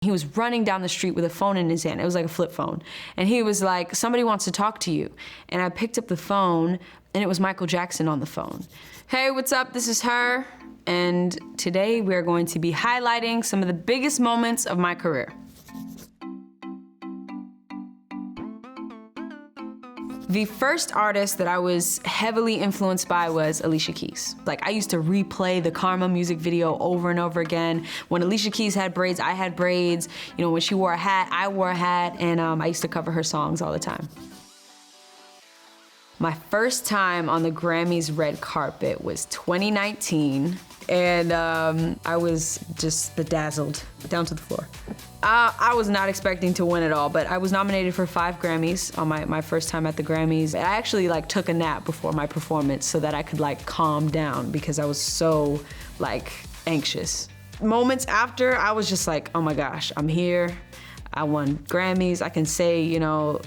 He was running down the street with a phone in his hand. It was like a flip phone. And he was like, somebody wants to talk to you. And I picked up the phone, and it was Michael Jackson on the phone. Hey, what's up? This is her. And today we're going to be highlighting some of the biggest moments of my career. The first artist that I was heavily influenced by was Alicia Keys. Like, I used to replay the Karma music video over and over again. When Alicia Keys had braids, I had braids. You know, when she wore a hat, I wore a hat, and I used to cover her songs all the time. My first time on the Grammys red carpet was 2019, and I was just bedazzled down to the floor. I was not expecting to win at all, but I was nominated for 5 Grammys on my first time at the Grammys. I actually took a nap before my performance so that I could calm down because I was so anxious. Moments after, I was just like, oh my gosh, I'm here. I won Grammys. I can say, you know,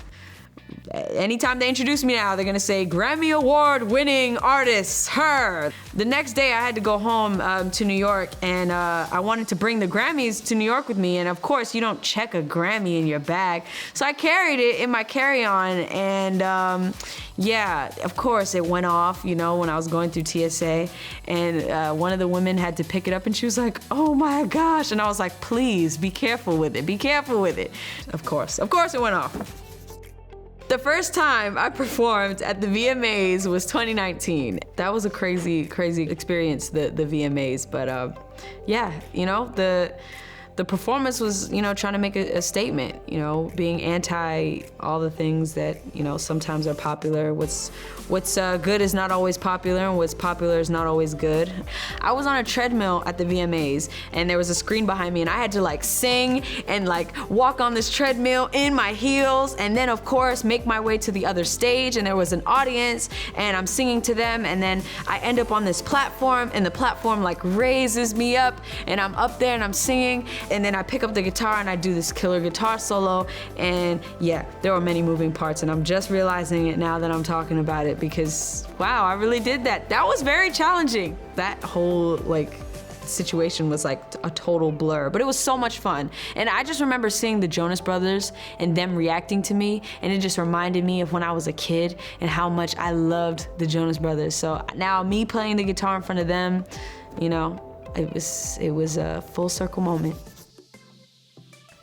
anytime they introduce me now, they're gonna say Grammy Award winning artist, her. The next day I had to go home to New York, and I wanted to bring the Grammys to New York with me, and of course you don't check a Grammy in your bag. So I carried it in my carry-on, and yeah, of course it went off, you know, when I was going through TSA, and one of the women had to pick it up, and she was like, oh my gosh, and I was like, please, be careful with it, be careful with it. Of course it went off. The first time I performed at the VMAs was 2019. That was a crazy, crazy experience, the VMAs, but yeah, you know, the performance was, you know, trying to make a statement, you know, being anti all the things that, you know, sometimes are popular. What's good is not always popular, and what's popular is not always good. I was on a treadmill at the VMAs, and there was a screen behind me, and I had to sing and walk on this treadmill in my heels, and then of course make my way to the other stage, and there was an audience, and I'm singing to them, and then I end up on this platform, and the platform raises me up, and I'm up there and I'm singing, and then I pick up the guitar and I do this killer guitar solo, and yeah, there were many moving parts, and I'm just realizing it now that I'm talking about it, because wow, I really did that. That was very challenging. That whole situation was a total blur, but it was so much fun. And I just remember seeing the Jonas Brothers and them reacting to me, and it just reminded me of when I was a kid and how much I loved the Jonas Brothers. So now me playing the guitar in front of them, you know, it was a full circle moment.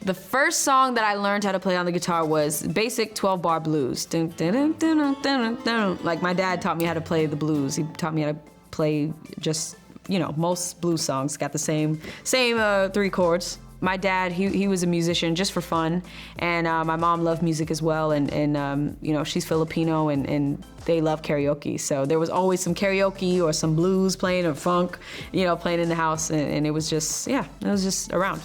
The first song that I learned how to play on the guitar was basic 12-bar blues. Dun, dun, dun, dun, dun, dun, dun. My dad taught me how to play the blues. He taught me how to play just, you know, most blues songs got the same 3 chords. My dad, he was a musician just for fun, and my mom loved music as well, and you know, she's Filipino, and they love karaoke, so there was always some karaoke or some blues playing or funk, you know, playing in the house, and it was just, yeah, it was just around.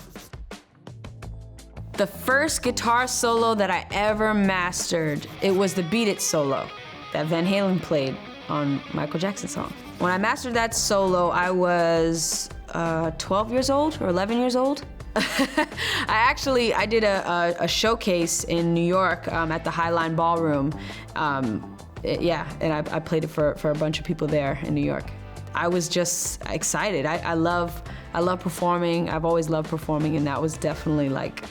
The first guitar solo that I ever mastered, it was the Beat It solo that Van Halen played on Michael Jackson's song. When I mastered that solo, I was 12 years old or 11 years old. I did a showcase in New York at the Highline Ballroom. Yeah, and I played it for a bunch of people there in New York. I was just excited. I love performing. I've always loved performing, and that was definitely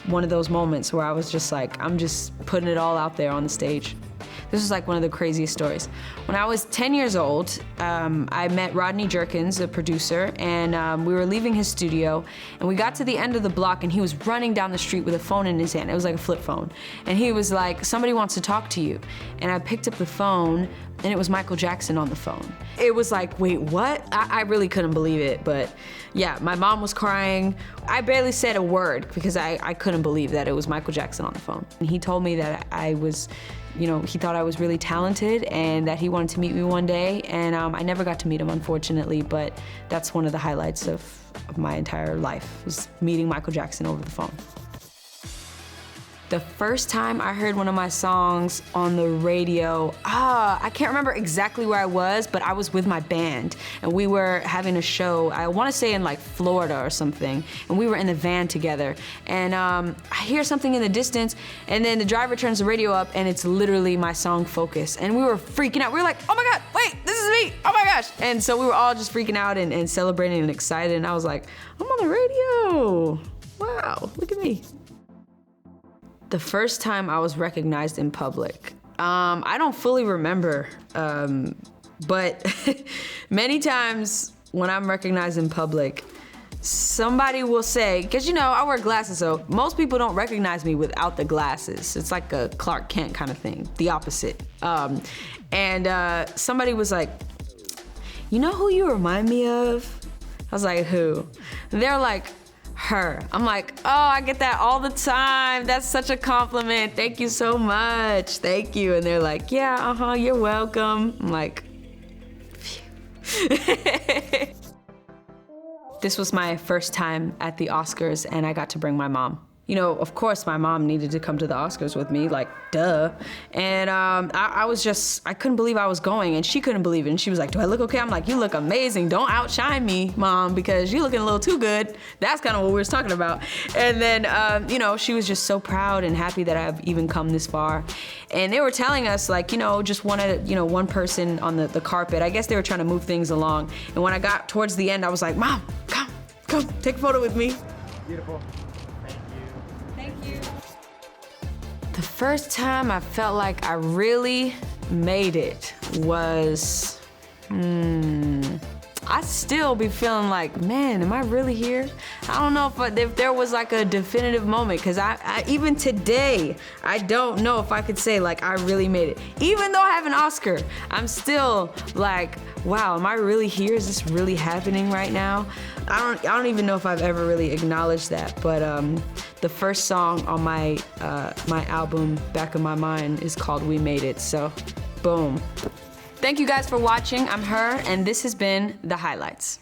one of those moments where I was just I'm just putting it all out there on the stage. This was one of the craziest stories. When I was 10 years old, I met Rodney Jerkins, a producer, and we were leaving his studio, and we got to the end of the block, and he was running down the street with a phone in his hand. It was like a flip phone. And he was like, somebody wants to talk to you. And I picked up the phone, and it was Michael Jackson on the phone. It was like, wait, what? I really couldn't believe it, but yeah, my mom was crying. I barely said a word because I couldn't believe that it was Michael Jackson on the phone. And he told me that I was, you know, he thought I was really talented and that he wanted to meet me one day, and I never got to meet him, unfortunately, but that's one of the highlights of my entire life, was meeting Michael Jackson over the phone. The first time I heard one of my songs on the radio, I can't remember exactly where I was, but I was with my band, and we were having a show, I want to say in Florida or something, and we were in the van together, and I hear something in the distance, and then the driver turns the radio up, and it's literally my song Focus, and we were freaking out. We were like, oh my God, wait, this is me, oh my gosh. And so we were all just freaking out and celebrating and excited, and I was like, I'm on the radio. wow, look at me. The first time I was recognized in public. I don't fully remember, but many times when I'm recognized in public, somebody will say, because I wear glasses, so most people don't recognize me without the glasses. It's like a Clark Kent kind of thing, the opposite. And somebody was like, you know who you remind me of? I was like, who? And they're like, her. I'm like, oh, I get that all the time. That's such a compliment. Thank you so much. Thank you. And they're like, yeah, you're welcome. I'm like, phew. This was my first time at the Oscars, and I got to bring my mom. Of course my mom needed to come to the Oscars with me, like, duh. And I couldn't believe I was going, and she couldn't believe it. And she was like, do I look okay? I'm like, you look amazing. Don't outshine me, Mom, because you're looking a little too good. That's kind of what we were talking about. And then, she was just so proud and happy that I've even come this far. And they were telling us, like, just wanted, one person on the carpet. I guess they were trying to move things along. And when I got towards the end, I was like, Mom, come, take a photo with me. Beautiful. The first time I felt like I really made it was, I still be feeling like, man, am I really here? I don't know if there was like a definitive moment, because I even today, I don't know if I could say like I really made it. Even though I have an Oscar, I'm still like, wow, am I really here? Is this really happening right now? I don't even know if I've ever really acknowledged that, but the first song on my album, Back of My Mind, is called We Made It, so boom. Thank you guys for watching. I'm Her, and this has been The Highlights.